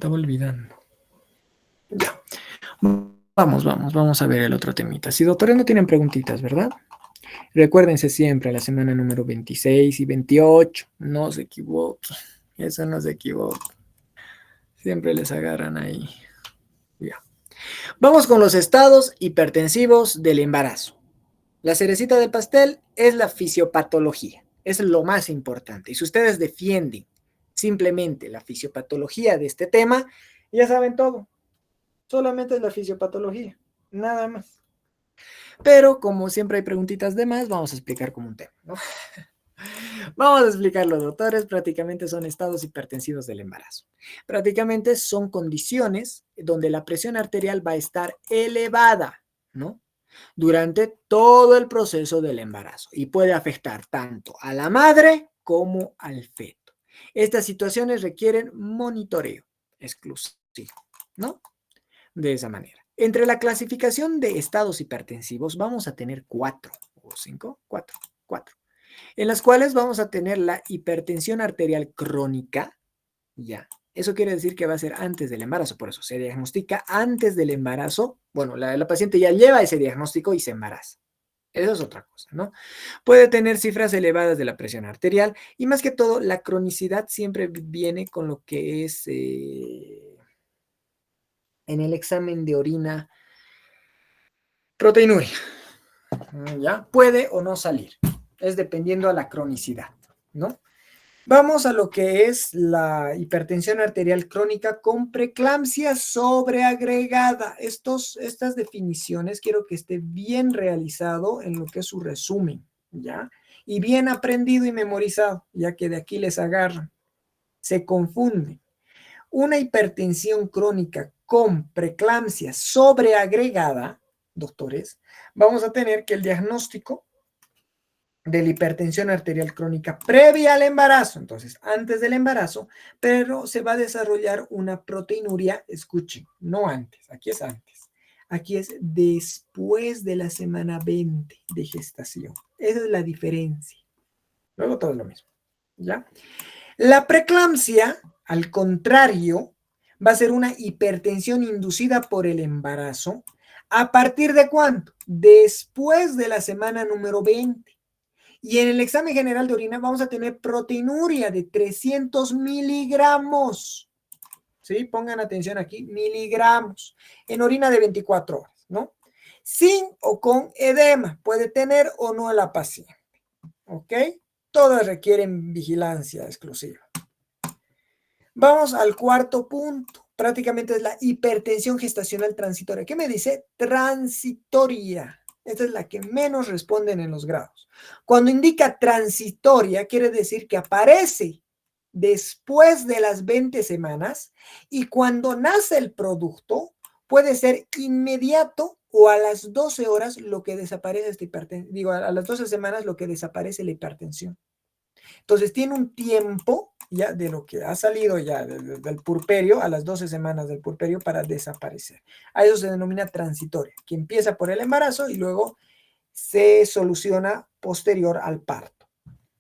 estaba olvidando. Ya. Vamos a ver el otro temita. Si doctores no tienen preguntitas, ¿verdad? Recuérdense siempre la semana número 26 y 28. No se equivoquen. Eso no se equivoque. Siempre les agarran ahí. Ya. Vamos con los estados hipertensivos del embarazo. La cerecita del pastel es la fisiopatología. Es lo más importante. Y si ustedes defienden simplemente la fisiopatología de este tema, ya saben todo. Solamente es la fisiopatología. Nada más. Pero como siempre hay preguntitas de más, vamos a explicar como un tema, ¿no? Vamos a explicarlo, doctores. Prácticamente son estados hipertensivos del embarazo. Prácticamente son condiciones donde la presión arterial va a estar elevada, ¿no? Durante todo el proceso del embarazo y puede afectar tanto a la madre como al feto. Estas situaciones requieren monitoreo exclusivo, ¿no? De esa manera. Entre la clasificación de estados hipertensivos vamos a tener 4 o 5, 4, en las cuales vamos a tener la hipertensión arterial crónica, ya. Eso quiere decir que va a ser antes del embarazo, por eso se diagnostica antes del embarazo. Bueno, la paciente ya lleva ese diagnóstico y se embaraza. Eso es otra cosa, ¿no? Puede tener cifras elevadas de la presión arterial y más que todo, la cronicidad siempre viene con lo que es en el examen de orina proteinuria. ¿Ya? Puede o no salir. Es dependiendo a la cronicidad, ¿no? Vamos a lo que es la hipertensión arterial crónica con preeclampsia sobreagregada. Estas definiciones quiero que esté bien realizado en lo que es su resumen, ¿ya? Y bien aprendido y memorizado, ya que de aquí les agarran. Se confunden. Una hipertensión crónica con preeclampsia sobreagregada, doctores, vamos a tener que el diagnóstico de la hipertensión arterial crónica previa al embarazo, entonces antes del embarazo, pero se va a desarrollar una proteinuria, escuchen, no antes, aquí es antes, aquí es después de la semana 20 de gestación. Esa es la diferencia. Luego todo es lo mismo, ¿ya? La preeclampsia, al contrario, va a ser una hipertensión inducida por el embarazo. ¿A partir de cuánto? Después de la semana número 20. Y en el examen general de orina vamos a tener proteinuria de 300 miligramos. ¿Sí? Pongan atención aquí, miligramos. En orina de 24 horas, ¿no? Sin o con edema. Puede tener o no la paciente. ¿Ok? Todas requieren vigilancia exclusiva. Vamos al cuarto punto. Prácticamente es la hipertensión gestacional transitoria. ¿Qué me dice? Transitoria. Esta es la que menos responden en los grados. Cuando indica transitoria, quiere decir que aparece después de las 20 semanas y cuando nace el producto puede ser inmediato o a las 12 horas lo que desaparece esta hipertensión. Digo, a las 12 semanas lo que desaparece la hipertensión. Entonces tiene un tiempo ya de lo que ha salido ya del puerperio a las 12 semanas del puerperio para desaparecer. A eso se denomina transitoria, que empieza por el embarazo y luego se soluciona posterior al parto,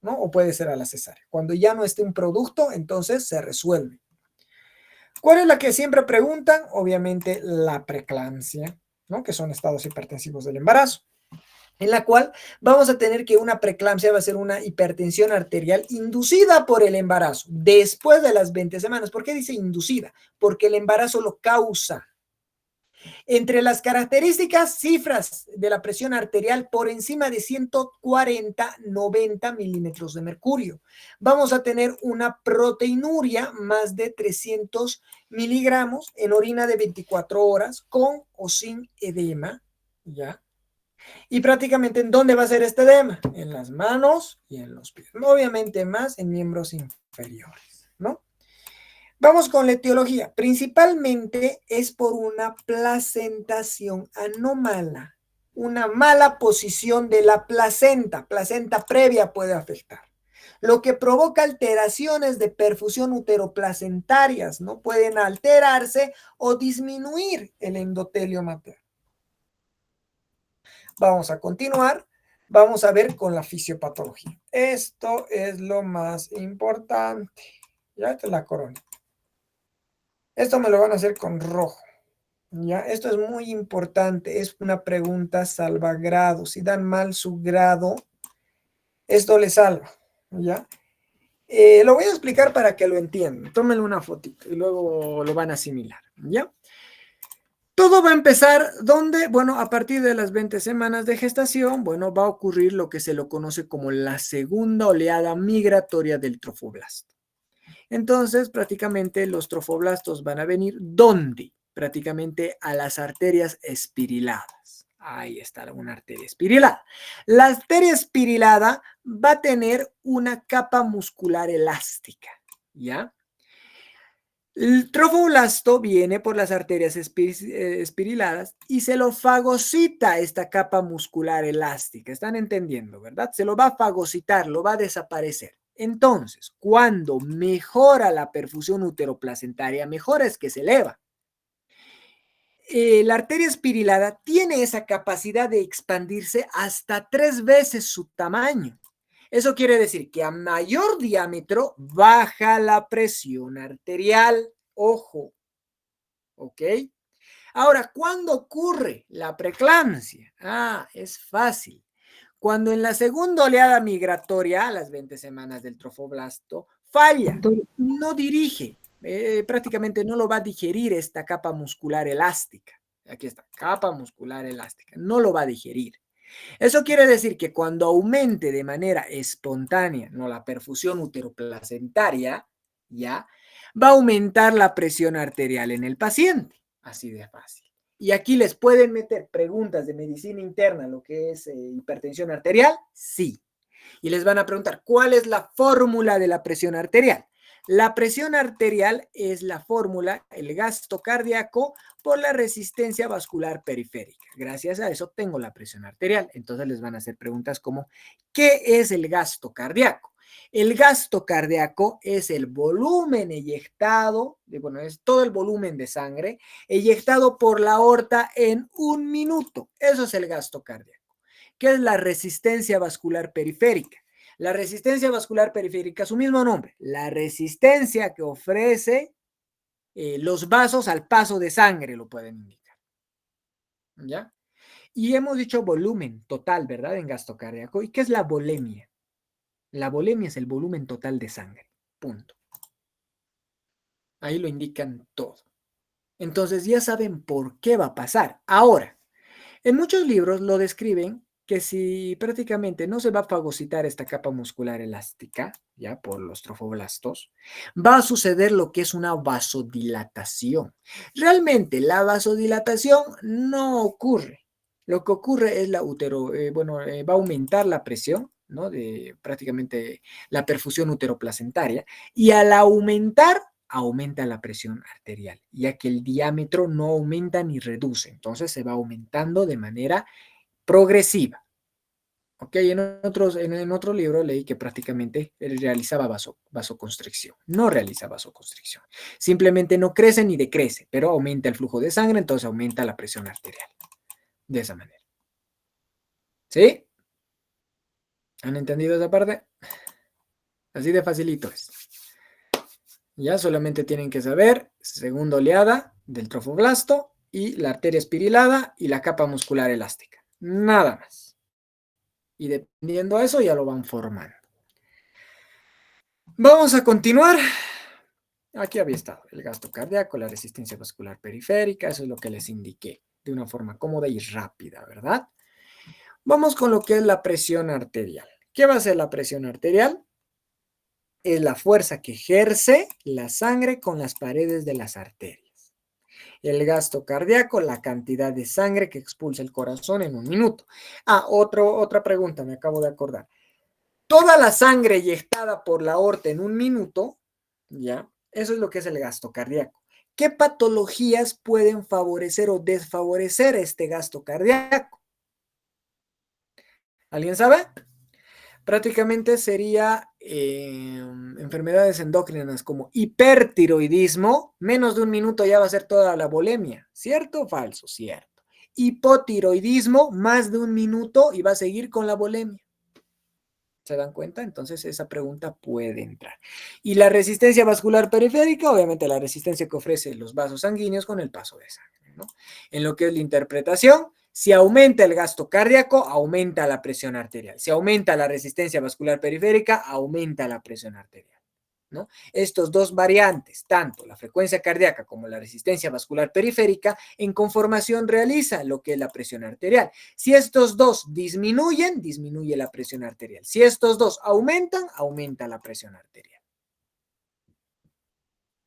¿no? O puede ser a la cesárea. Cuando ya no esté un producto, entonces se resuelve. ¿Cuál es la que siempre preguntan? Obviamente la preeclampsia, ¿no? Que son estados hipertensivos del embarazo, en la cual vamos a tener que una preeclampsia va a ser una hipertensión arterial inducida por el embarazo, después de las 20 semanas. ¿Por qué dice inducida? Porque el embarazo lo causa. Entre las características, cifras de la presión arterial por encima de 140-90 milímetros de mercurio. Vamos a tener una proteinuria más de 300 miligramos en orina de 24 horas con o sin edema, ¿ya? Y prácticamente, ¿en dónde va a ser este edema? En las manos y en los pies. Obviamente más en miembros inferiores, ¿no? Vamos con la etiología. Principalmente es por una placentación anómala. Una mala posición de la placenta. Placenta previa puede afectar. Lo que provoca alteraciones de perfusión uteroplacentarias, ¿no? Pueden alterarse o disminuir el endotelio materno. Vamos a continuar. Vamos a ver con la fisiopatología. Esto es lo más importante. Ya esta es la corona. Esto me lo van a hacer con rojo. ¿Ya? Esto es muy importante, es una pregunta salvagrado. Si dan mal su grado, esto le salva. ¿Ya? Lo voy a explicar para que lo entiendan. Tómenle una fotito y luego lo van a asimilar. ¿Ya? Todo va a empezar donde, bueno, a partir de las 20 semanas de gestación, bueno, va a ocurrir lo que se lo conoce como la segunda oleada migratoria del trofoblasto. Entonces, prácticamente los trofoblastos van a venir, ¿dónde? Prácticamente a las arterias espiriladas. Ahí está una arteria espirilada. La arteria espirilada va a tener una capa muscular elástica, ¿ya? El trofoblasto viene por las arterias espiriladas y se lo fagocita esta capa muscular elástica. ¿Están entendiendo, verdad? Se lo va a fagocitar, lo va a desaparecer. Entonces, cuando mejora la perfusión uteroplacentaria, mejora es que se eleva. La arteria espirilada tiene esa capacidad de expandirse hasta 3 veces su tamaño. Eso quiere decir que a mayor diámetro baja la presión arterial. Ojo, ¿ok? Ahora, ¿cuándo ocurre la preeclampsia? Es fácil. Cuando en la segunda oleada migratoria, a las 20 semanas del trofoblasto, falla, no dirige, prácticamente no lo va a digerir esta capa muscular elástica. Aquí está, capa muscular elástica, no lo va a digerir. Eso quiere decir que cuando aumente de manera espontánea, no la perfusión uteroplacentaria, ya, va a aumentar la presión arterial en el paciente. Así de fácil. Y aquí les pueden meter preguntas de medicina interna, lo que es hipertensión arterial, sí. Y les van a preguntar, ¿cuál es la fórmula de la presión arterial? La presión arterial es la fórmula, el gasto cardíaco por la resistencia vascular periférica. Gracias a eso tengo la presión arterial. Entonces les van a hacer preguntas como, ¿qué es el gasto cardíaco? El gasto cardíaco es el volumen eyectado, bueno, es todo el volumen de sangre eyectado por la aorta en 1 minuto. Eso es el gasto cardíaco. ¿Qué es la resistencia vascular periférica? La resistencia vascular periférica, su mismo nombre, la resistencia que ofrece los vasos al paso de sangre, lo pueden indicar. ¿Ya? Y hemos dicho volumen total, ¿verdad? En gasto cardíaco. ¿Y qué es la volemia? La volemia es el volumen total de sangre. Punto. Ahí lo indican todo. Entonces ya saben por qué va a pasar. Ahora, en muchos libros lo describen que si prácticamente no se va a fagocitar esta capa muscular elástica, ya por los trofoblastos, va a suceder lo que es una vasodilatación. Realmente la vasodilatación no ocurre. Lo que ocurre es la va a aumentar la presión, ¿no? De prácticamente la perfusión uteroplacentaria, y al aumentar aumenta la presión arterial, ya que el diámetro no aumenta ni reduce, entonces se va aumentando de manera progresiva. Ok, en otro libro leí que prácticamente él realizaba vasoconstricción. No realiza vasoconstricción. Simplemente no crece ni decrece, pero aumenta el flujo de sangre, entonces aumenta la presión arterial. De esa manera. ¿Sí? ¿Han entendido esa parte? Así de facilito es. Ya solamente tienen que saber segunda oleada del trofoblasto y la arteria espirilada y la capa muscular elástica. Nada más. Y dependiendo de eso ya lo van formando. Vamos a continuar. Aquí había estado el gasto cardíaco, la resistencia vascular periférica, eso es lo que les indiqué de una forma cómoda y rápida, ¿verdad? Vamos con lo que es la presión arterial. ¿Qué va a ser la presión arterial? Es la fuerza que ejerce la sangre con las paredes de las arterias. El gasto cardíaco, la cantidad de sangre que expulsa el corazón en 1 minuto. Otra pregunta, me acabo de acordar. Toda la sangre eyectada por la aorta en 1 minuto, ¿ya? Eso es lo que es el gasto cardíaco. ¿Qué patologías pueden favorecer o desfavorecer este gasto cardíaco? ¿Alguien sabe? Prácticamente sería enfermedades endócrinas como hipertiroidismo, menos de 1 minuto ya va a ser toda la volemia, ¿cierto o falso? Cierto. Hipotiroidismo, más de 1 minuto y va a seguir con la volemia. ¿Se dan cuenta? Entonces esa pregunta puede entrar. Y la resistencia vascular periférica, obviamente la resistencia que ofrecen los vasos sanguíneos con el paso de sangre, ¿no? En lo que es la interpretación, si aumenta el gasto cardíaco, aumenta la presión arterial. Si aumenta la resistencia vascular periférica, aumenta la presión arterial, ¿no? Estos dos variantes, tanto la frecuencia cardíaca como la resistencia vascular periférica, en conformación realiza lo que es la presión arterial. Si estos dos disminuyen, disminuye la presión arterial. Si estos dos aumentan, aumenta la presión arterial.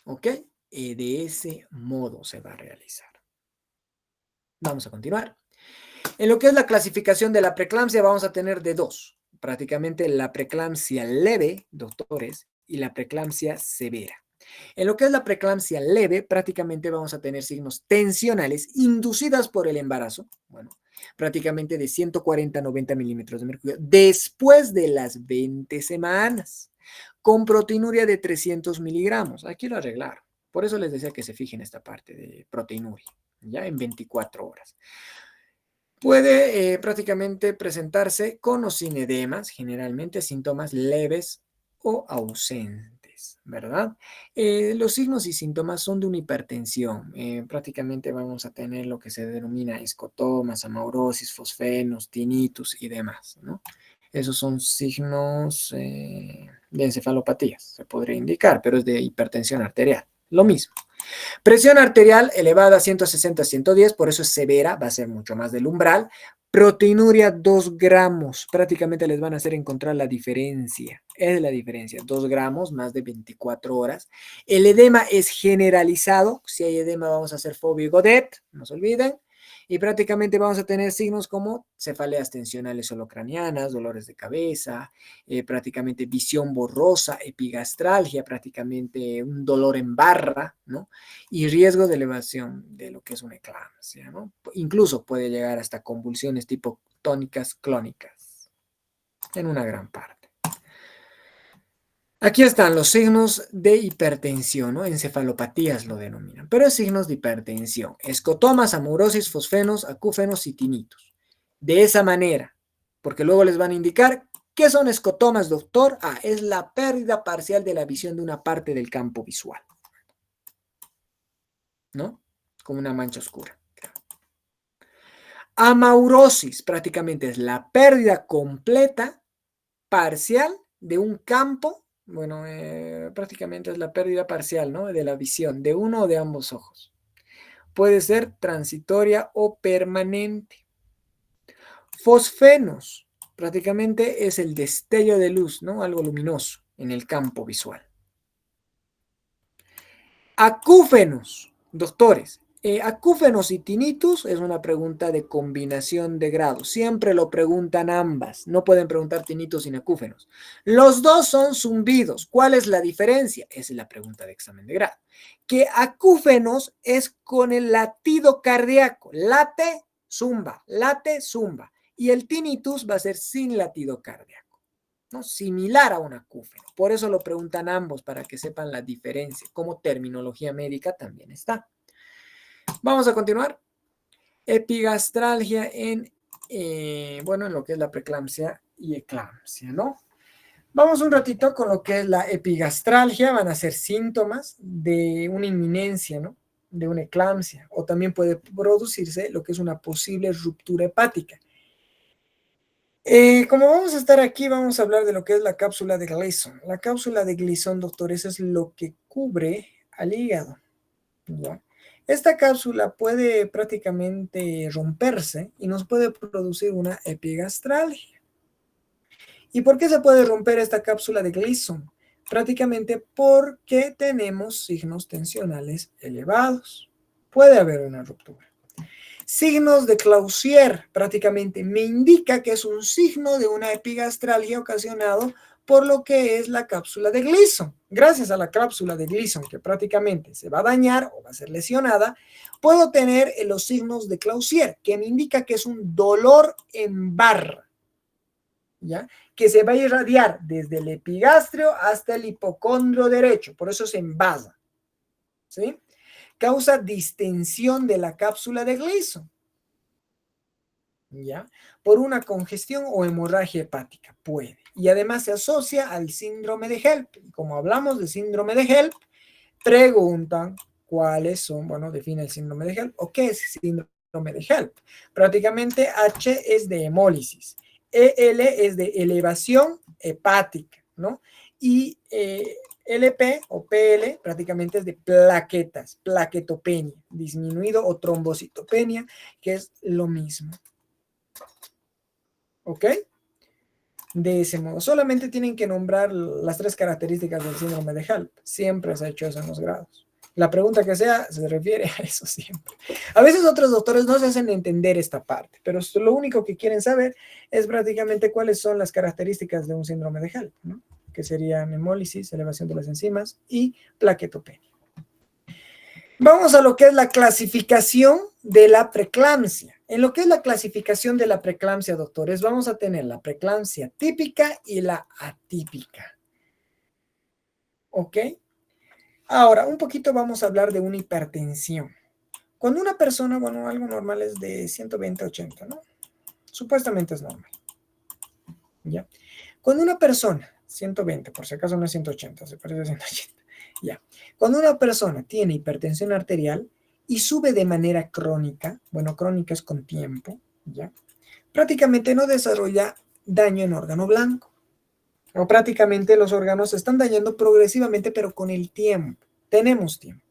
¿Ok? De ese modo se va a realizar. Vamos a continuar. En lo que es la clasificación de la preeclampsia, vamos a tener de dos. Prácticamente la preeclampsia leve, doctores, y la preeclampsia severa. En lo que es la preeclampsia leve, prácticamente vamos a tener signos tensionales inducidas por el embarazo, bueno, prácticamente de 140 a 90 milímetros de mercurio, después de las 20 semanas, con proteinuria de 300 miligramos. Aquí lo arreglaron. Por eso les decía que se fijen esta parte de proteinuria, ya en 24 horas. Puede prácticamente presentarse con o sin edemas, generalmente síntomas leves o ausentes, ¿verdad? Los signos y síntomas son de una hipertensión. Prácticamente vamos a tener lo que se denomina escotomas, amaurosis, fosfenos, tinnitus y demás, ¿no? Esos son signos de encefalopatías, se podría indicar, pero es de hipertensión arterial. Lo mismo. Presión arterial elevada 160 a 110, por eso es severa, va a ser mucho más del umbral. Proteinuria 2 gramos, prácticamente les van a hacer encontrar la diferencia. Es la diferencia, 2 gramos, más de 24 horas. El edema es generalizado, si hay edema vamos a hacer Fovio y Godet, no se olviden. Y prácticamente vamos a tener signos como cefaleas tensionales holocranianas, dolores de cabeza, prácticamente visión borrosa, epigastralgia, prácticamente un dolor en barra, ¿no? Y riesgo de elevación de lo que es una eclampsia, ¿no? Incluso puede llegar hasta convulsiones tipo tónicas clónicas en una gran parte. Aquí están los signos de hipertensión, ¿no? Encefalopatías lo denominan, pero es signos de hipertensión. Escotomas, amaurosis, fosfenos, acúfenos y tinnitus. De esa manera, porque luego les van a indicar qué son escotomas, doctor. Ah, es la pérdida parcial de la visión de una parte del campo visual, ¿no? Como una mancha oscura. Amaurosis prácticamente es la pérdida completa, parcial de un campo. Bueno, prácticamente es la pérdida parcial, ¿no? De la visión de uno o de ambos ojos. Puede ser transitoria o permanente. Fosfenos, prácticamente es el destello de luz, ¿no? Algo luminoso en el campo visual. Acúfenos, doctores. Acúfenos y tinnitus es una pregunta de combinación de grados. Siempre lo preguntan ambas. No pueden preguntar tinnitus sin acúfenos. Los dos son zumbidos. ¿Cuál es la diferencia? Esa es la pregunta de examen de grado. Que acúfenos es con el latido cardíaco. Late, zumba, late, zumba. Y el tinnitus va a ser sin latido cardíaco, ¿no? Similar a un acúfeno. Por eso lo preguntan ambos, para que sepan la diferencia. Como terminología médica también está. Vamos a continuar. Epigastralgia bueno, en lo que es la preeclampsia y eclampsia, ¿no? Vamos un ratito con lo que es la epigastralgia. Van a ser síntomas de una inminencia, ¿no? De una eclampsia. O también puede producirse lo que es una posible ruptura hepática. Como vamos a estar aquí, vamos a hablar de lo que es la cápsula de Gleason. La cápsula de Gleason, doctores, es lo que cubre al hígado, ¿ya? Esta cápsula puede prácticamente romperse y nos puede producir una epigastralgia. ¿Y por qué se puede romper esta cápsula de Gleason? Prácticamente porque tenemos signos tensionales elevados. Puede haber una ruptura. Signos de Clausier prácticamente me indica que es un signo de una epigastralgia ocasionado por lo que es la cápsula de Gleason. Gracias a la cápsula de Gleason, que prácticamente se va a dañar o va a ser lesionada, puedo tener los signos de Clausier, que me indica que es un dolor en barra, ¿ya? Que se va a irradiar desde el epigastrio hasta el hipocondrio derecho, por eso se envasa, ¿sí? Causa distensión de la cápsula de Gleason. ¿ya? Por una congestión o hemorragia hepática, puede. Y además se asocia al síndrome de HELP. Y como hablamos de síndrome de HELP, preguntan cuáles son, bueno, define el síndrome de HELP o qué es síndrome de HELP. Prácticamente H es de hemólisis, EL es de elevación hepática, ¿no? Y LP o PL prácticamente es de plaquetas, plaquetopenia, disminuido o trombocitopenia, que es lo mismo. ¿Ok? De ese modo. Solamente tienen que nombrar las 3 características del síndrome de HELP. Siempre se ha hecho eso en los grados. La pregunta que sea se refiere a eso siempre. A veces otros doctores no se hacen entender esta parte, pero lo único que quieren saber es prácticamente cuáles son las características de un síndrome de HELP, ¿no? Que serían hemólisis, elevación de las enzimas y plaquetopenia. Vamos a lo que es la clasificación de la preeclampsia. En lo que es la clasificación de la preeclampsia, doctores, vamos a tener la preeclampsia típica y la atípica. ¿Ok? Ahora, un poquito vamos a hablar de una hipertensión. Cuando una persona, bueno, algo normal es de 120 a 80, ¿no? Supuestamente es normal. ¿Ya? Cuando una persona, 120, por si acaso no es 180, se parece a 180. Ya. Cuando una persona tiene hipertensión arterial y sube de manera crónica, bueno, crónica es con tiempo, ¿ya? Prácticamente no desarrolla daño en órgano blanco. O prácticamente los órganos se están dañando progresivamente, pero con el tiempo. Tenemos tiempo.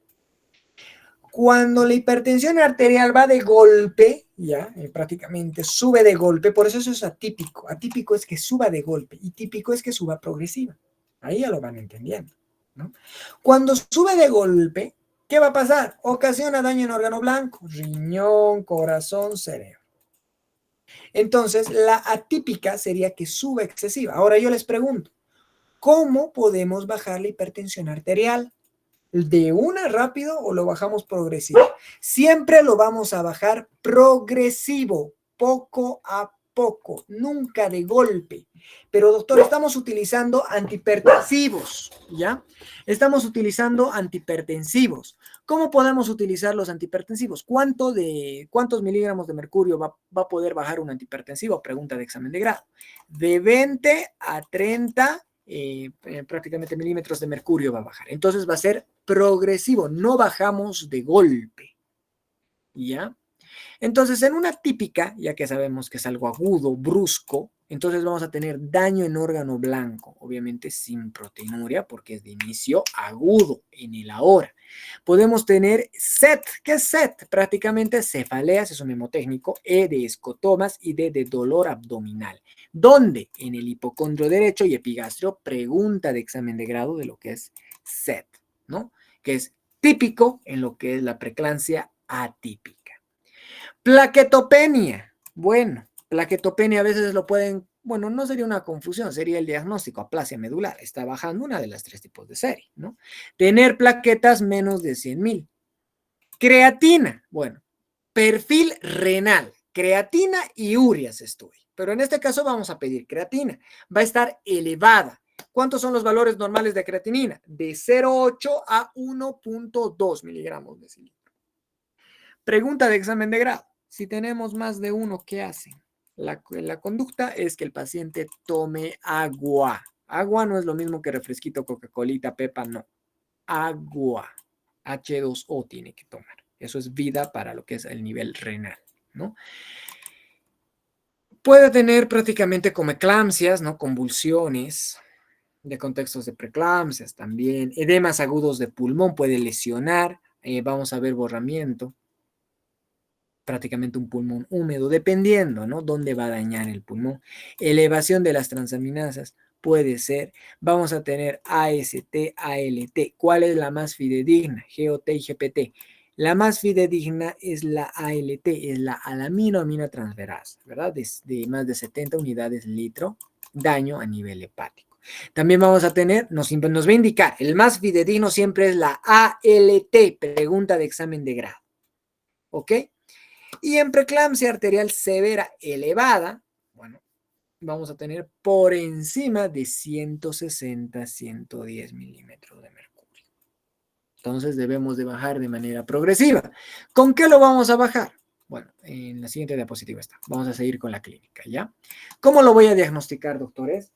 Cuando la hipertensión arterial va de golpe, ya, prácticamente sube de golpe, por eso es atípico. Atípico es que suba de golpe y típico es que suba progresiva. Ahí ya lo van entendiendo, ¿no? Cuando sube de golpe, ¿qué va a pasar? Ocasiona daño en órgano blanco, riñón, corazón, cerebro. Entonces, la atípica sería que suba excesiva. Ahora yo les pregunto, ¿cómo podemos bajar la hipertensión arterial? ¿De una rápido o lo bajamos progresivo? Siempre lo vamos a bajar progresivo, poco a poco, nunca de golpe. Pero doctor, estamos utilizando antihipertensivos, ¿ya? Estamos utilizando antihipertensivos. ¿Cómo podemos utilizar los antihipertensivos? ¿Cuántos miligramos de mercurio va a poder bajar un antihipertensivo? Pregunta de examen de grado. De 20 a 30 prácticamente milímetros de mercurio va a bajar. Entonces va a ser progresivo, no bajamos de golpe. ¿Ya? Entonces, en una típica, ya que sabemos que es algo agudo, brusco, entonces vamos a tener daño en órgano blanco, obviamente sin proteinuria, porque es de inicio agudo en el ahora. Podemos tener SET. ¿Qué es SET? Prácticamente cefaleas, es un mnemotécnico, E de escotomas y D de dolor abdominal. ¿Dónde? En el hipocondrio derecho y epigastrio, pregunta de examen de grado de lo que es SET, ¿no? Que es típico en lo que es la preeclampsia atípica. Plaquetopenia. Bueno, plaquetopenia a veces lo pueden, bueno, no sería una confusión, sería el diagnóstico, aplasia medular. Está bajando una de las 3 tipos de serie, ¿no? Tener plaquetas menos de 100,000. Creatina. Bueno, perfil renal. Creatina y urea se estudia. Pero en este caso vamos a pedir creatina. Va a estar elevada. ¿Cuántos son los valores normales de creatinina? De 0,8 a 1,2 miligramos de cilindro. Pregunta de examen de grado. Si tenemos más de uno, ¿qué hacen? La conducta es que el paciente tome agua. Agua no es lo mismo que refresquito, Coca-Colita, Pepa, no. Agua. H2O tiene que tomar. Eso es vida para lo que es el nivel renal, ¿no? Puede tener prácticamente como eclampsias, ¿no? Convulsiones de contextos de preeclampsias también. Edemas agudos de pulmón puede lesionar. Vamos a ver borramiento. Prácticamente un pulmón húmedo, dependiendo, ¿no? Dónde va a dañar el pulmón. Elevación de las transaminasas puede ser. Vamos a tener AST, ALT. ¿Cuál es la más fidedigna? GOT y GPT. La más fidedigna es la ALT, es la alaminoaminotransferasa, ¿verdad? De más de 70 unidades litro, daño a nivel hepático. También vamos a tener, nos va a indicar, el más fidedigno siempre es la ALT, pregunta de examen de grado. ¿Ok? Y en preeclampsia arterial severa elevada, bueno, vamos a tener por encima de 160, 110 milímetros de mercurio. Entonces debemos de bajar de manera progresiva. ¿Con qué lo vamos a bajar? Bueno, en la siguiente diapositiva está. Vamos a seguir con la clínica, ¿ya? ¿Cómo lo voy a diagnosticar, doctores?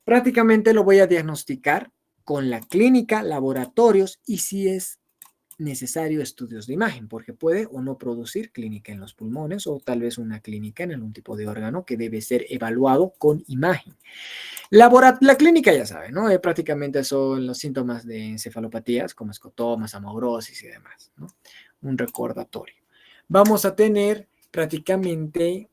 Prácticamente lo voy a diagnosticar con la clínica, laboratorios y si es necesario estudios de imagen, porque puede o no producir clínica en los pulmones o tal vez una clínica en algún tipo de órgano que debe ser evaluado con imagen. La clínica ya sabe, ¿no? Prácticamente son los síntomas de encefalopatías como escotomas, amaurosis y demás, ¿no? Un recordatorio. Vamos a tener prácticamente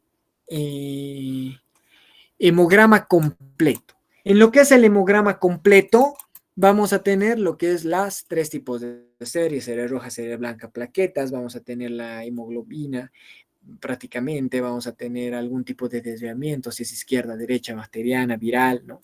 hemograma completo. En lo que es el hemograma completo, vamos a tener lo que es las tres tipos de serie roja, serie blanca, plaquetas, vamos a tener la hemoglobina, prácticamente vamos a tener algún tipo de desviamiento, si es izquierda, derecha, bacteriana, viral, ¿no?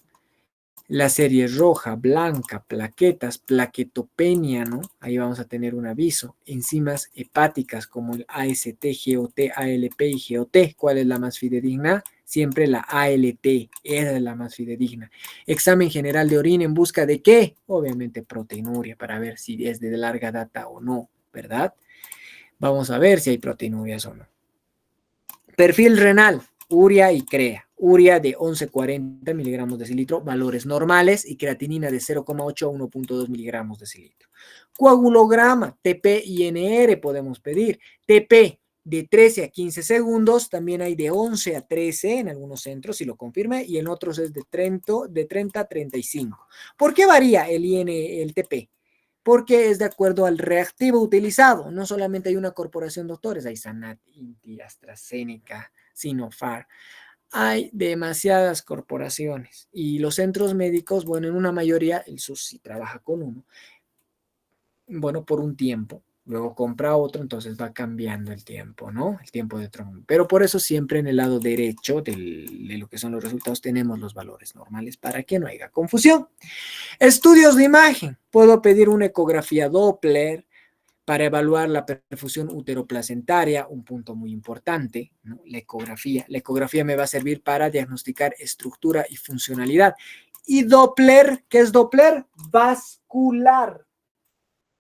La serie roja, blanca, plaquetas, plaquetopenia, ¿no? Ahí vamos a tener un aviso. Enzimas hepáticas como el AST, GOT, ALP y GOT. ¿Cuál es la más fidedigna? Siempre la ALT, es la más fidedigna. Examen general de orina en busca de ¿qué? Obviamente proteinuria para ver si es de larga data o no, ¿verdad? Vamos a ver si hay proteinurias o no. Perfil renal, urea y crea. Urea de 11,40 miligramos decilitro, valores normales, y creatinina de 0,8 a 1,2 miligramos decilitro. Coagulograma, TP y NR podemos pedir. TP de 13 a 15 segundos, también hay de 11 a 13 en algunos centros, si lo confirme, y en otros es de 30 a 35. ¿Por qué varía el TP? Porque es de acuerdo al reactivo utilizado. No solamente hay una corporación, doctores, hay Sanat, Inti, AstraZeneca, Sinopharm. Hay demasiadas corporaciones y los centros médicos, bueno, en una mayoría, el SUS sí trabaja con uno, bueno, por un tiempo, luego compra otro, entonces va cambiando el tiempo, ¿no? El tiempo de trombo. Pero por eso siempre en el lado derecho de lo que son los resultados tenemos los valores normales para que no haya confusión. Estudios de imagen. Puedo pedir una ecografía Doppler para evaluar la perfusión uteroplacentaria, un punto muy importante, ¿no? La ecografía. La ecografía me va a servir para diagnosticar estructura y funcionalidad. Y Doppler, ¿qué es Doppler? Vascular.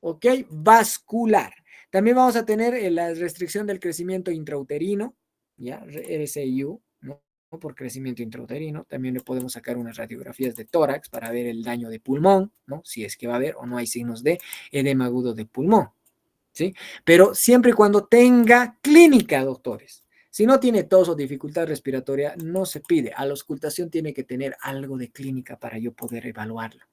¿Ok? Vascular. También vamos a tener la restricción del crecimiento intrauterino, ¿ya? RSIU, ¿no? Por crecimiento intrauterino. También le podemos sacar unas radiografías de tórax para ver el daño de pulmón, ¿no? Si es que va a haber o no hay signos de edema agudo de pulmón, ¿sí? Pero siempre y cuando tenga clínica, doctores. Si no tiene tos o dificultad respiratoria, no se pide. A la auscultación tiene que tener algo de clínica para yo poder evaluarla.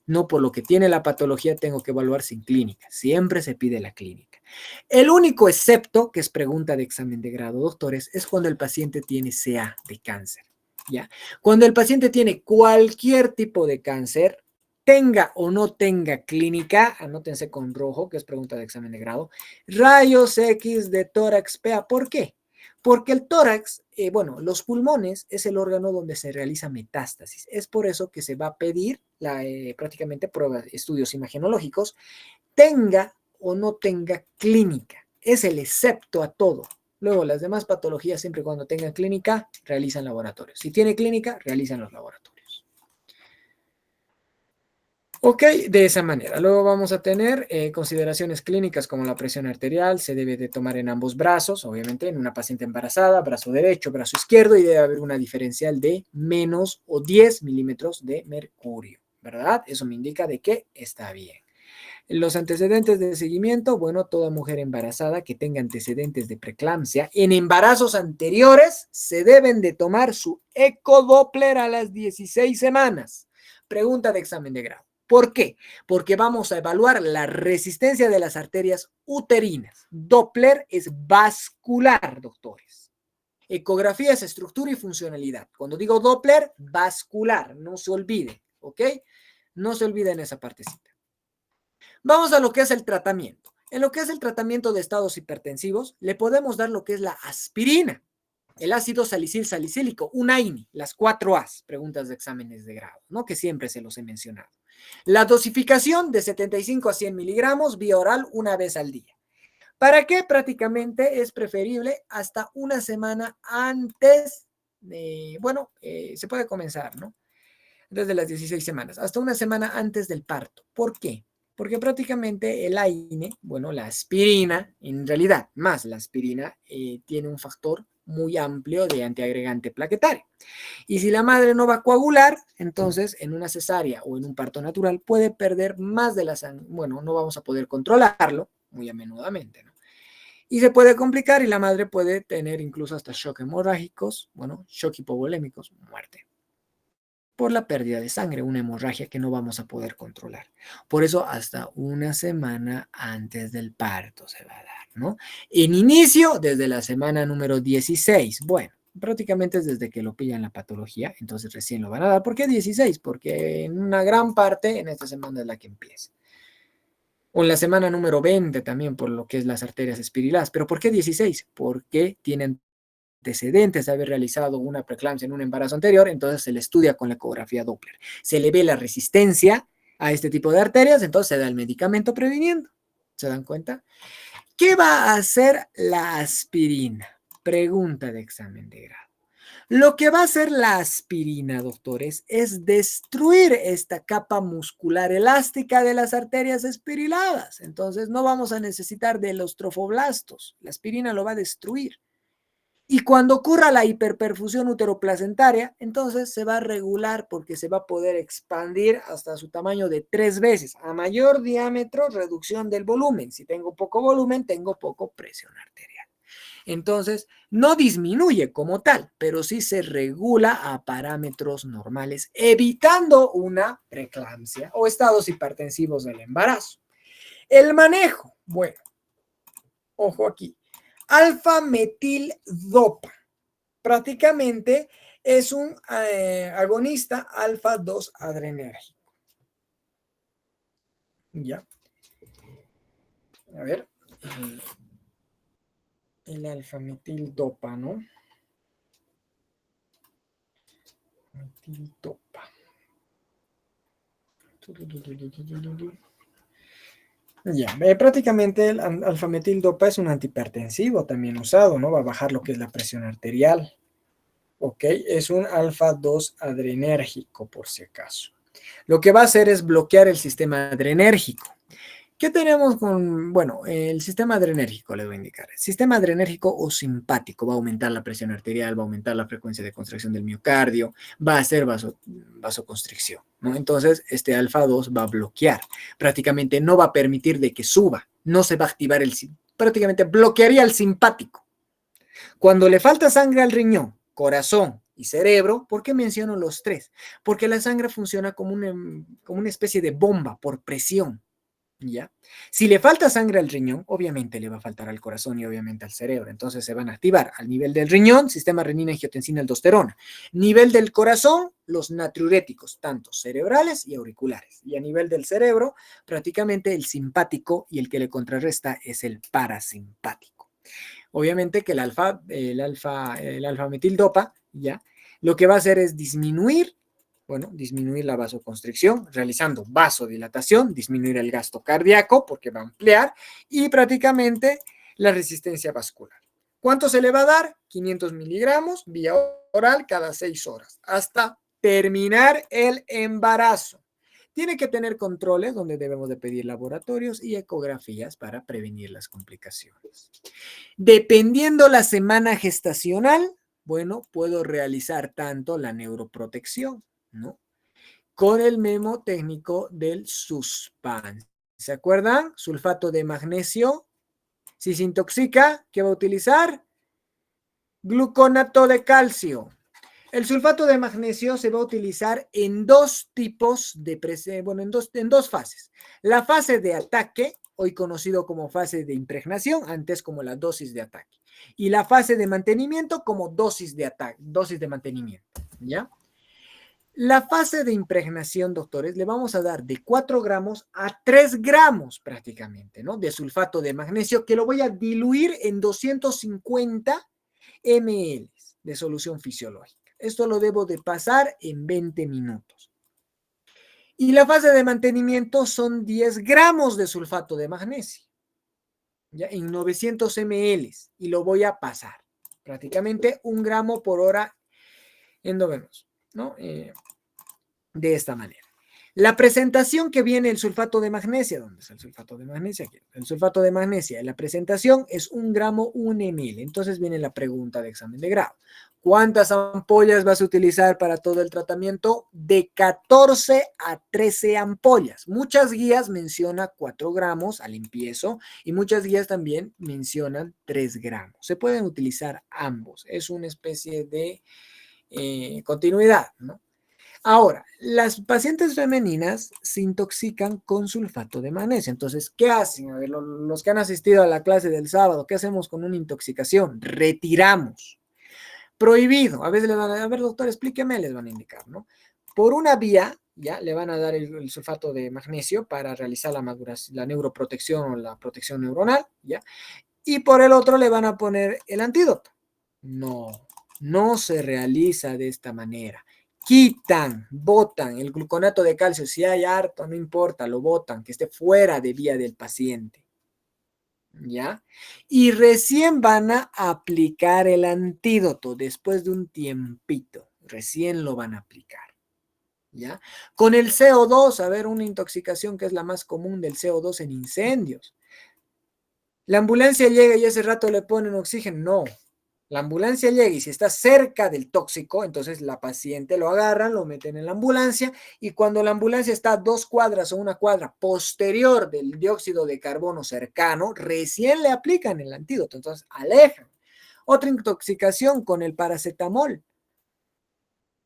No por lo que tiene la patología tengo que evaluar sin clínica. Siempre se pide la clínica. El único excepto, que es pregunta de examen de grado, doctores, es cuando el paciente tiene CA de cáncer. ¿Ya? Cuando el paciente tiene cualquier tipo de cáncer, tenga o no tenga clínica, anótense con rojo, que es pregunta de examen de grado, rayos X de tórax PA. ¿Por qué? Porque el tórax, bueno, los pulmones es el órgano donde se realiza metástasis. Es por eso que se va a pedir prácticamente pruebas, estudios imagenológicos, tenga o no tenga clínica. Es el excepto a todo. Luego, las demás patologías, siempre y cuando tengan clínica, realizan laboratorios. Si tiene clínica, realizan los laboratorios. Ok, de esa manera. Luego vamos a tener consideraciones clínicas como la presión arterial, se debe de tomar en ambos brazos, obviamente en una paciente embarazada, brazo derecho, brazo izquierdo, y debe haber una diferencial de menos o 10 milímetros de mercurio, ¿verdad? Eso me indica de que está bien. Los antecedentes de seguimiento, bueno, toda mujer embarazada que tenga antecedentes de preeclampsia en embarazos anteriores se deben de tomar su ecodoppler a las 16 semanas. Pregunta de examen de grado. ¿Por qué? Porque vamos a evaluar la resistencia de las arterias uterinas. Doppler es vascular, doctores. Ecografía es estructura y funcionalidad. Cuando digo Doppler, vascular, no se olvide, ¿ok? No se olviden esa partecita. Vamos a lo que es el tratamiento. En lo que es el tratamiento de estados hipertensivos, le podemos dar lo que es la aspirina, el ácido salicílico, un AINI, las 4 A's, preguntas de exámenes de grado, ¿no? Que siempre se los he mencionado. La dosificación de 75 a 100 miligramos vía oral una vez al día. ¿Para qué? Prácticamente es preferible hasta una semana antes de, bueno, se puede comenzar, ¿no? Desde las 16 semanas, hasta una semana antes del parto. ¿Por qué? Porque prácticamente el AINE, bueno, la aspirina, en realidad, más la aspirina, tiene un factor muy amplio de antiagregante plaquetario. Y si la madre no va a coagular, entonces en una cesárea o en un parto natural puede perder más de la sangre. Bueno, no vamos a poder controlarlo muy a menudamente, ¿no? Y se puede complicar y la madre puede tener incluso hasta shock hemorrágicos, bueno, shock hipovolémicos, muerte por la pérdida de sangre, una hemorragia que no vamos a poder controlar. Por eso hasta una semana antes del parto se va a dar, ¿no? En inicio, desde la semana número 16. Bueno, prácticamente es desde que lo pillan la patología, entonces recién lo van a dar. ¿Por qué 16? Porque en una gran parte en esta semana es la que empieza. O en la semana número 20 también por lo que es las arterias espiriladas. ¿Pero por qué 16? Porque tienen antecedentes de haber realizado una preeclampsia en un embarazo anterior, entonces se le estudia con la ecografía Doppler. Se le ve la resistencia a este tipo de arterias, entonces se da el medicamento previniendo. ¿Se dan cuenta? ¿Qué va a hacer la aspirina? Pregunta de examen de grado. Lo que va a hacer la aspirina, doctores, es destruir esta capa muscular elástica de las arterias espiriladas. Entonces no vamos a necesitar de los trofoblastos. La aspirina lo va a destruir. Y cuando ocurra la hiperperfusión uteroplacentaria, entonces se va a regular porque se va a poder expandir hasta su tamaño de 3 veces. A mayor diámetro, reducción del volumen. Si tengo poco volumen, tengo poco presión arterial. Entonces, no disminuye como tal, pero sí se regula a parámetros normales, evitando una preeclampsia o estados hipertensivos del embarazo. El manejo, bueno, ojo aquí, alfa-metil-dopa. Prácticamente es un agonista alfa-2 adrenérgico. Ya. A ver. El alfa-metil-dopa, ¿no? Metil-dopa. Ya, prácticamente el alfa-metil-dopa es un antihipertensivo también usado, ¿no? Va a bajar lo que es la presión arterial. Ok, es un alfa-2 adrenérgico, por si acaso. Lo que va a hacer es bloquear el sistema adrenérgico. ¿Qué tenemos con, bueno, el sistema adrenérgico? Le voy a indicar. El sistema adrenérgico o simpático va a aumentar la presión arterial, va a aumentar la frecuencia de contracción del miocardio, va a hacer vasoconstricción, ¿no? Entonces, este alfa-2 va a bloquear. Prácticamente no va a permitir de que suba, no se va a activar prácticamente bloquearía el simpático. Cuando le falta sangre al riñón, corazón y cerebro, ¿por qué menciono los tres? Porque la sangre funciona como una especie de bomba por presión. ¿Ya? Si le falta sangre al riñón, obviamente le va a faltar al corazón y obviamente al cerebro. Entonces se van a activar al nivel del riñón, sistema renina, angiotensina, aldosterona. Nivel del corazón, los natriuréticos, tanto cerebrales y auriculares. Y a nivel del cerebro, prácticamente el simpático y el que le contrarresta es el parasimpático. Obviamente que el alfa-metildopa, ¿ya? Lo que va a hacer es disminuir la vasoconstricción, realizando vasodilatación, disminuir el gasto cardíaco porque va a ampliar y prácticamente la resistencia vascular. ¿Cuánto se le va a dar? 500 miligramos vía oral cada 6 horas hasta terminar el embarazo. Tiene que tener controles donde debemos de pedir laboratorios y ecografías para prevenir las complicaciones. Dependiendo la semana gestacional, bueno, puedo realizar tanto la neuroprotección, ¿no? Con el memo técnico del SUSPAN. ¿Se acuerdan? Sulfato de magnesio. Si se intoxica, ¿qué va a utilizar? Gluconato de calcio. El sulfato de magnesio se va a utilizar en dos tipos de en dos fases. La fase de ataque, hoy conocido como fase de impregnación, antes como la dosis de ataque. Y la fase de mantenimiento como dosis de ataque, dosis de mantenimiento, ¿ya? La fase de impregnación, doctores, le vamos a dar de 4 gramos a 3 gramos prácticamente, ¿no? De sulfato de magnesio, que lo voy a diluir en 250 ml de solución fisiológica. Esto lo debo de pasar en 20 minutos. Y la fase de mantenimiento son 10 gramos de sulfato de magnesio, ¿ya? En 900 ml, y lo voy a pasar. Prácticamente 1 gramo por hora endovenoso, ¿no? De esta manera. La presentación que viene el sulfato de magnesia, ¿dónde está el sulfato de magnesia? Aquí. El sulfato de magnesia, la presentación es 1 gramo 1 ml. Entonces viene la pregunta de examen de grado. ¿Cuántas ampollas vas a utilizar para todo el tratamiento? De 14 a 13 ampollas. Muchas guías mencionan 4 gramos al empiezo y muchas guías también mencionan 3 gramos. Se pueden utilizar ambos. Es una especie de continuidad, ¿no? Ahora, las pacientes femeninas se intoxican con sulfato de magnesio. Entonces, ¿qué hacen? A ver, los que han asistido a la clase del sábado, ¿qué hacemos con una intoxicación? Retiramos. Prohibido. A veces le van a ver, doctor, explíqueme, les van a indicar, ¿no? Por una vía, ya, le van a dar el sulfato de magnesio para realizar la maduración, la neuroprotección o la protección neuronal, ¿ya? Y por el otro le van a poner el antídoto. No, no se realiza de esta manera. Quitan, botan el gluconato de calcio, si hay harto, no importa, lo botan, que esté fuera de vía del paciente. ¿Ya? Y recién van a aplicar el antídoto después de un tiempito, recién lo van a aplicar. ¿Ya? Con el CO2, a ver, una intoxicación que es la más común del CO2 en incendios. La ambulancia llega y ese rato le ponen oxígeno. No, la ambulancia llega y si está cerca del tóxico, entonces la paciente lo agarran, lo meten en la ambulancia y cuando la ambulancia está a 2 cuadras o 1 cuadra posterior del dióxido de carbono cercano, recién le aplican el antídoto, entonces alejan. Otra intoxicación con el paracetamol.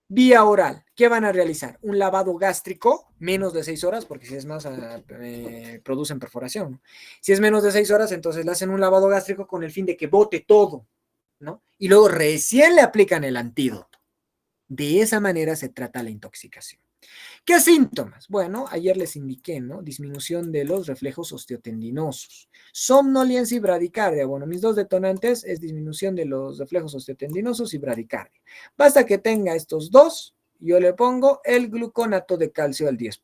Vía oral, ¿qué van a realizar? Un lavado gástrico, menos de 6 horas, porque si es más, producen perforación, ¿no? Si es menos de 6 horas, entonces le hacen un lavado gástrico con el fin de que bote todo, ¿no? Y luego recién le aplican el antídoto. De esa manera se trata la intoxicación. ¿Qué síntomas? Bueno, ayer les indiqué, ¿no? Disminución de los reflejos osteotendinosos. Somnolencia y bradicardia. Bueno, mis dos detonantes es disminución de los reflejos osteotendinosos y bradicardia. Basta que tenga estos dos, yo le pongo el gluconato de calcio al 10%.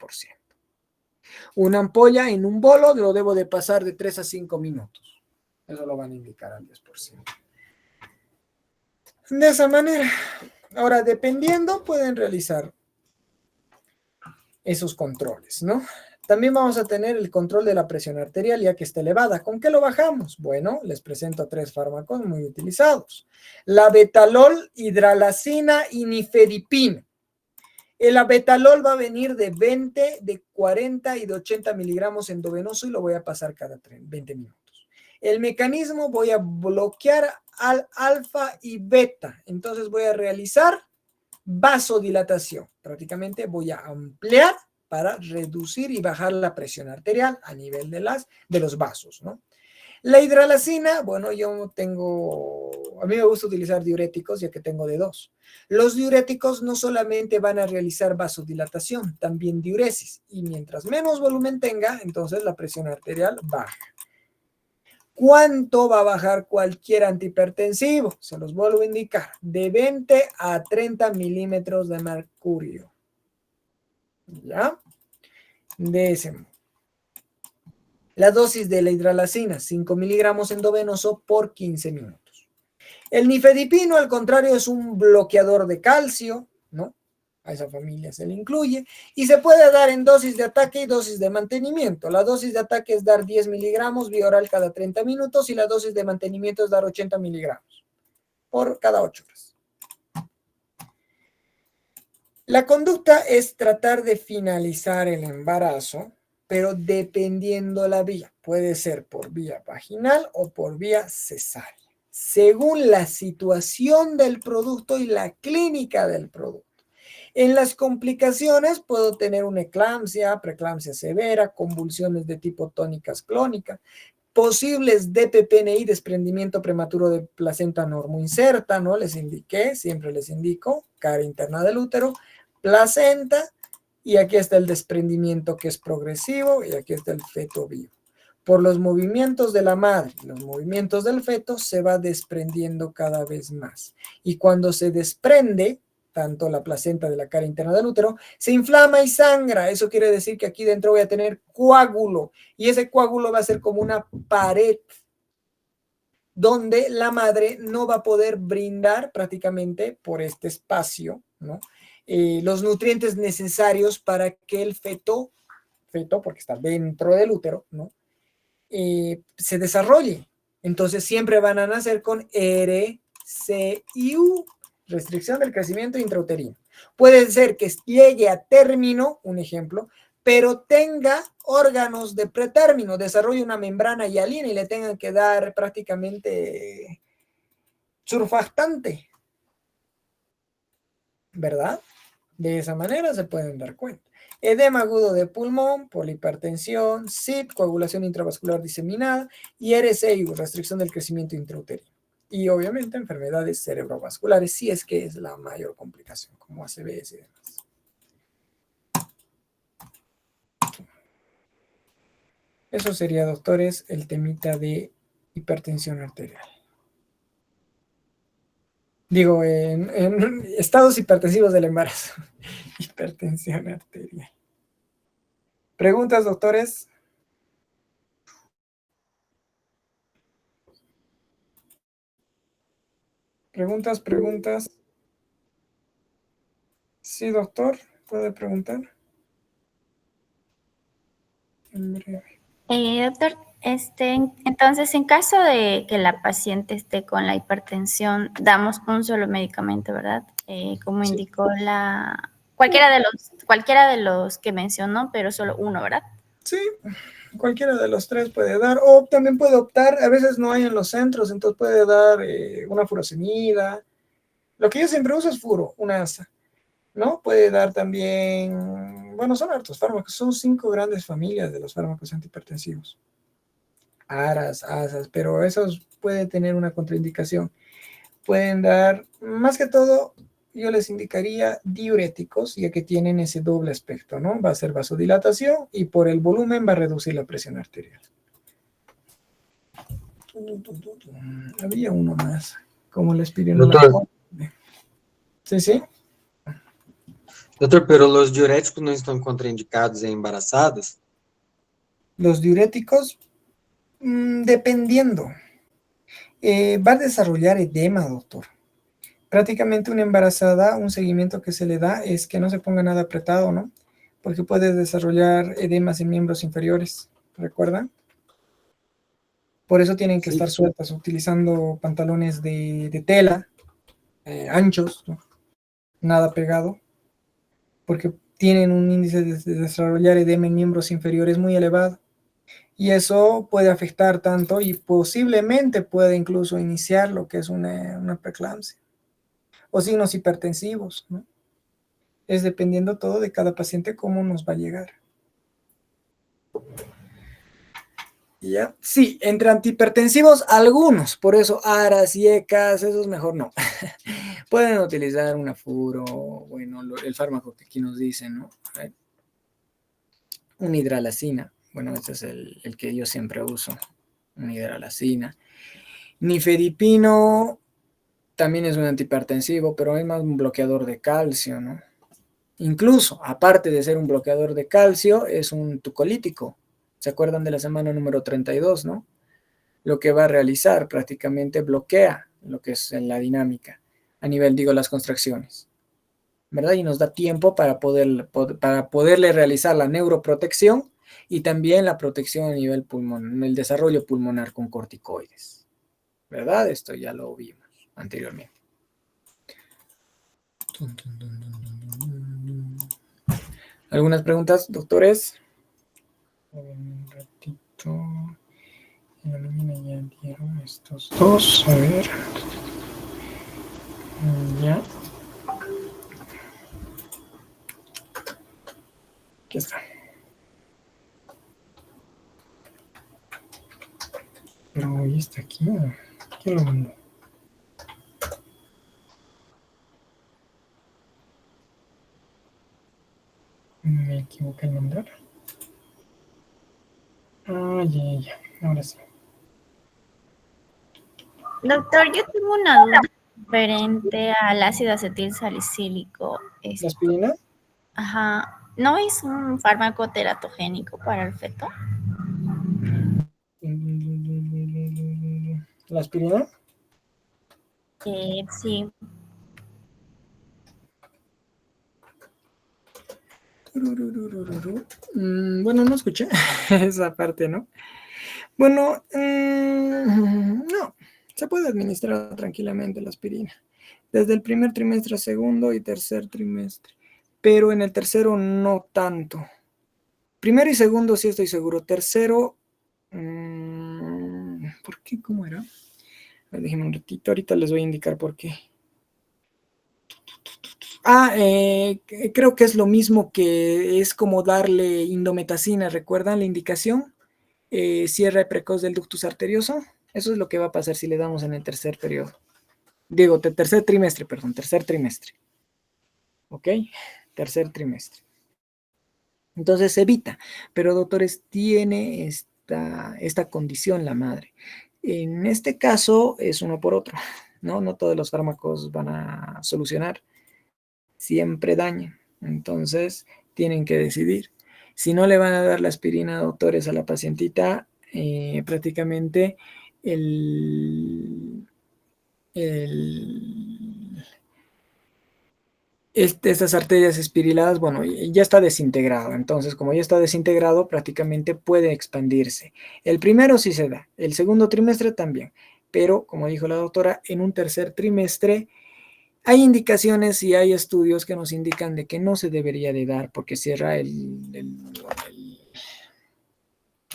Una ampolla en un bolo lo debo de pasar de 3 a 5 minutos. Eso lo van a indicar al 10%. De esa manera. Ahora, dependiendo, pueden realizar esos controles, ¿no? También vamos a tener el control de la presión arterial ya que está elevada. ¿Con qué lo bajamos? Bueno, les presento 3 fármacos muy utilizados. La betalol, hidralazina y nifedipino. El abetalol va a venir de 20, de 40 y de 80 miligramos endovenoso y lo voy a pasar cada 20 minutos. El mecanismo voy a bloquear al alfa y beta. Entonces voy a realizar vasodilatación. Prácticamente voy a ampliar para reducir y bajar la presión arterial a nivel de los vasos, ¿no? La hidralazina, bueno, a mí me gusta utilizar diuréticos ya que tengo de 2. Los diuréticos no solamente van a realizar vasodilatación, también diuresis. Y mientras menos volumen tenga, entonces la presión arterial baja. ¿Cuánto va a bajar cualquier antihipertensivo? Se los vuelvo a indicar. De 20 a 30 milímetros de mercurio. ¿Ya? De ese modo. La dosis de la hidralazina, 5 miligramos endovenoso por 15 minutos. El nifedipino, al contrario, es un bloqueador de calcio, ¿no? A esa familia se le incluye. Y se puede dar en dosis de ataque y dosis de mantenimiento. La dosis de ataque es dar 10 miligramos vía oral cada 30 minutos y la dosis de mantenimiento es dar 80 miligramos por cada 8 horas. La conducta es tratar de finalizar el embarazo, pero dependiendo la vía. Puede ser por vía vaginal o por vía cesárea, según la situación del producto y la clínica del producto. En las complicaciones puedo tener una eclampsia, preeclampsia severa, convulsiones de tipo tónicas clónicas, posibles DPPNI, desprendimiento prematuro de placenta normoinserta, ¿no? Les indiqué, siempre les indico, cara interna del útero, placenta, y aquí está el desprendimiento que es progresivo, y aquí está el feto vivo. Por los movimientos de la madre, los movimientos del feto, se va desprendiendo cada vez más. Y cuando se desprende, tanto la placenta de la cara interna del útero, se inflama y sangra. Eso quiere decir que aquí dentro voy a tener coágulo, y ese coágulo va a ser como una pared donde la madre no va a poder brindar prácticamente por este espacio, ¿no? los nutrientes necesarios para que el feto, porque está dentro del útero, ¿no? Se desarrolle. Entonces siempre van a nacer con R, C y U, restricción del crecimiento intrauterino. Puede ser que llegue a término, un ejemplo, pero tenga órganos de pretérmino, desarrolle una membrana hialina y le tengan que dar prácticamente surfactante, ¿verdad? De esa manera se pueden dar cuenta. Edema agudo de pulmón, polihipertensión, SID, coagulación intravascular diseminada y RCIU, restricción del crecimiento intrauterino. Y obviamente enfermedades cerebrovasculares, si es que es la mayor complicación, como ACVs y demás. Eso sería, doctores, el temita de hipertensión arterial. Digo, en estados hipertensivos del embarazo. Hipertensión arterial. ¿Preguntas, doctores? ¿Preguntas? Sí, doctor, ¿puede preguntar? En breve. Doctor, entonces, en caso de que la paciente esté con la hipertensión, damos un solo medicamento, ¿verdad? Como Sí. indicó cualquiera de los que mencionó, pero solo uno, ¿verdad? Sí, cualquiera de los tres puede dar, o también puede optar, a veces no hay en los centros, entonces puede dar una furosemida. Lo que yo siempre uso es furo, una asa, ¿no? Puede dar también, bueno, son hartos fármacos, son 5 grandes familias de los fármacos antihipertensivos. Aras, asas, pero esos pueden tener una contraindicación. Pueden dar, más que todo, yo les indicaría diuréticos, ya que tienen ese doble aspecto, ¿no? Va a ser vasodilatación y por el volumen va a reducir la presión arterial. Había uno más, como la Doctor, espirinola. Sí, sí. doutor, pero los diuréticos não estão contraindicados em embaraçadas? Los diuréticos, dependiendo. Va a desarrollar edema, doctor. Prácticamente una embarazada, un seguimiento que se le da es que no se ponga nada apretado, ¿no? Porque puede desarrollar edemas en miembros inferiores, ¿recuerdan? Por eso tienen que estar sueltas, utilizando pantalones de tela, anchos, ¿no? Nada pegado, porque tienen un índice de desarrollar edema en miembros inferiores muy elevado. Y eso puede afectar tanto y posiblemente puede incluso iniciar lo que es una preeclampsia o signos hipertensivos, ¿no? Es dependiendo todo de cada paciente cómo nos va a llegar. ¿Ya? Sí, entre antihipertensivos algunos, por eso aras y ecas, esos mejor no. Pueden utilizar una furo, bueno, el fármaco que aquí nos dicen, ¿no? Una hidralacina, bueno, este es el que yo siempre uso, una hidralacina. Nifedipino también es un antihipertensivo, pero es más un bloqueador de calcio, ¿no? Incluso, aparte de ser un bloqueador de calcio, es un tucolítico. ¿Se acuerdan de la semana número 32, no? Lo que va a realizar prácticamente bloquea lo que es en la dinámica, a nivel, digo, las contracciones, ¿verdad? Y nos da tiempo para poderle realizar la neuroprotección y también la protección a nivel pulmonar, el desarrollo pulmonar con corticoides, ¿verdad? Esto ya lo vimos anteriormente. ¿Algunas preguntas, doctores? Un ratito. En la mañana ya dieron estos dos. A ver. Ya. Aquí está. No, y está aquí. ¿Quién lo mandó? Me equivoqué al mandar. Ah, ya. Ahora sí. Doctor, yo tengo una duda referente al ácido acetil salicílico. ¿La aspirina? Ajá. ¿No es un fármaco teratogénico para el feto? ¿La aspirina? Sí. Bueno, no escuché esa parte, ¿no? Bueno, no, se puede administrar tranquilamente la aspirina. Desde el primer trimestre, segundo y tercer trimestre. Pero en el tercero no tanto. Primero y segundo sí estoy seguro. Tercero, ¿por qué? ¿Cómo era? Déjenme un ratito, ahorita les voy a indicar por qué. Creo que es lo mismo, que es como darle indometacina, ¿recuerdan la indicación? Cierre precoz del ductus arterioso. Eso es lo que va a pasar si le damos en el tercer periodo. Digo, tercer trimestre, perdón, tercer trimestre. ¿Ok? Tercer trimestre. Entonces se evita, pero doctores, tiene esta condición la madre. En este caso es uno por otro, ¿no? No todos los fármacos van a solucionar, siempre dañan. Entonces tienen que decidir. Si no le van a dar la aspirina, doctores, a la pacientita, prácticamente estas arterias espiriladas, bueno, ya está desintegrado. Entonces, como ya está desintegrado, prácticamente puede expandirse. El primero sí se da, el segundo trimestre también. Pero, como dijo la doctora, en un tercer trimestre hay indicaciones y hay estudios que nos indican de que no se debería de dar porque cierra ¿qué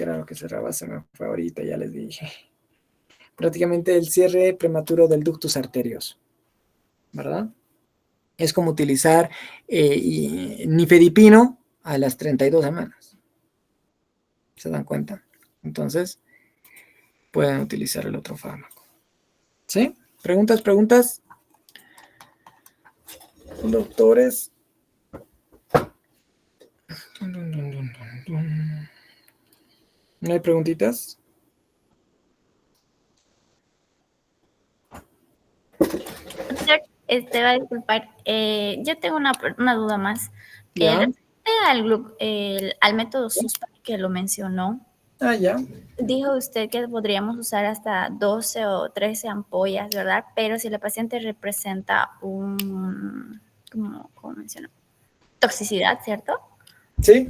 era lo que cerraba? Se me fue ahorita, ya les dije. Prácticamente el cierre prematuro del ductus arterioso, ¿verdad? Es como utilizar nifedipino a las 32 semanas. ¿Se dan cuenta? Entonces, pueden utilizar el otro fármaco. ¿Sí? ¿Preguntas? Doctores. ¿No hay preguntitas? Va a disculpar, yo tengo una duda más. ¿Ya? Al método SUSPA que lo mencionó, Ya. dijo usted que podríamos usar hasta 12 o 13 ampollas, ¿verdad? Pero si la paciente representa ¿cómo mencionó? Toxicidad, ¿cierto? Sí.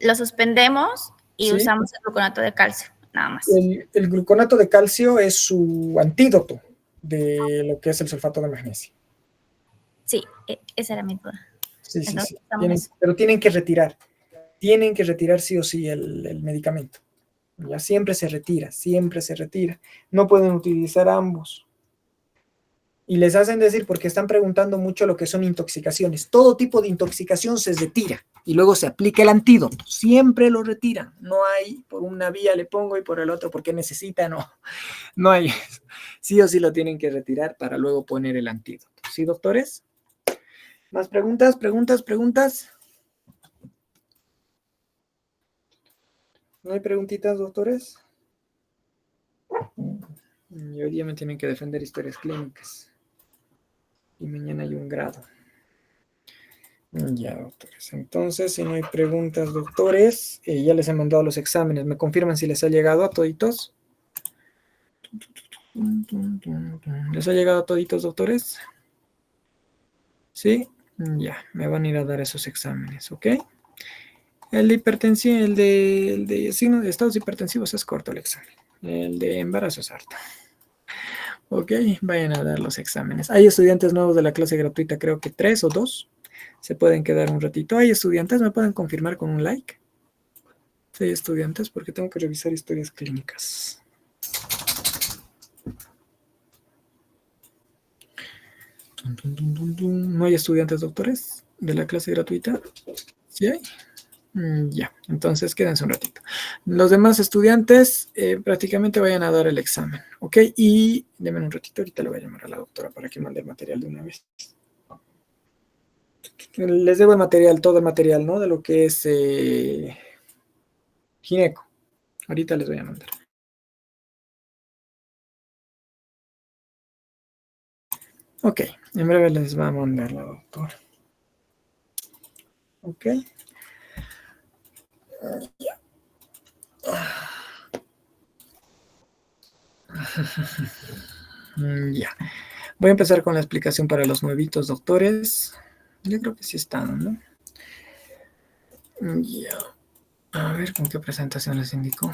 Lo suspendemos y Sí. usamos el gluconato de calcio, nada más. El gluconato de calcio es su antídoto de lo que es el sulfato de magnesio. Sí, esa era mi duda. Sí. Entonces, Pero tienen que retirar. Tienen que retirar sí o sí el medicamento. Ya siempre se retira. No pueden utilizar ambos. Y les hacen decir, porque están preguntando mucho lo que son intoxicaciones. Todo tipo de intoxicación se retira y luego se aplica el antídoto. Siempre lo retiran. No hay, por una vía le pongo y por el otro porque necesita, no hay. Sí o sí lo tienen que retirar para luego poner el antídoto. ¿Sí, doctores? ¿Más preguntas? ¿No hay preguntitas, doctores? Y hoy día me tienen que defender historias clínicas. Y mañana hay un grado. Ya, doctores. Entonces, si no hay preguntas, doctores, ya les he mandado los exámenes. ¿Me confirman si les ha llegado a toditos? ¿Les ha llegado a toditos, doctores? ¿Sí? Ya, me van a ir a dar esos exámenes, ¿ok? El de hipertensión, el de signos de estados hipertensivos es corto el examen. El de embarazo es harto. Ok, vayan a dar los exámenes. Hay estudiantes nuevos de la clase gratuita, creo que 3 o 2. Se pueden quedar un ratito. ¿Hay estudiantes? ¿Me pueden confirmar con un like? Sí, hay estudiantes, porque tengo que revisar historias clínicas. ¿No hay estudiantes, doctores, de la clase gratuita? ¿Sí hay? Ya, entonces quédense un ratito. Los demás estudiantes prácticamente vayan a dar el examen, ¿ok? Y denme un ratito, ahorita le voy a llamar a la doctora para que mande el material de una vez. Les debo el material, todo el material, ¿no? De lo que es gineco. Ahorita les voy a mandar. Ok, en breve les va a mandar la doctora. Ok. Ya. Voy a empezar con la explicación para los nuevitos, doctores. Yo creo que sí están, ¿no? Ya. A ver, ¿con qué presentación les indico?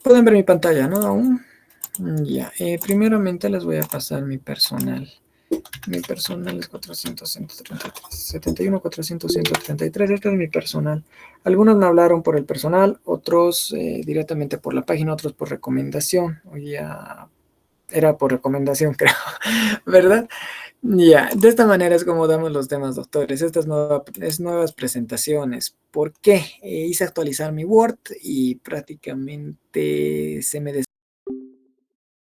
Pueden ver mi pantalla, ¿no? Aún. Ya. Primeramente les voy a pasar mi personal. Mi personal es 400, 133, 71, 400, 133. Este es mi personal. Algunos me hablaron por el personal, otros directamente por la página, otros por recomendación. Oye, ya era por recomendación, creo, ¿verdad? Ya, de esta manera es como damos los temas, doctores. Estas nuevas presentaciones. ¿Por qué? Hice actualizar mi Word y prácticamente se me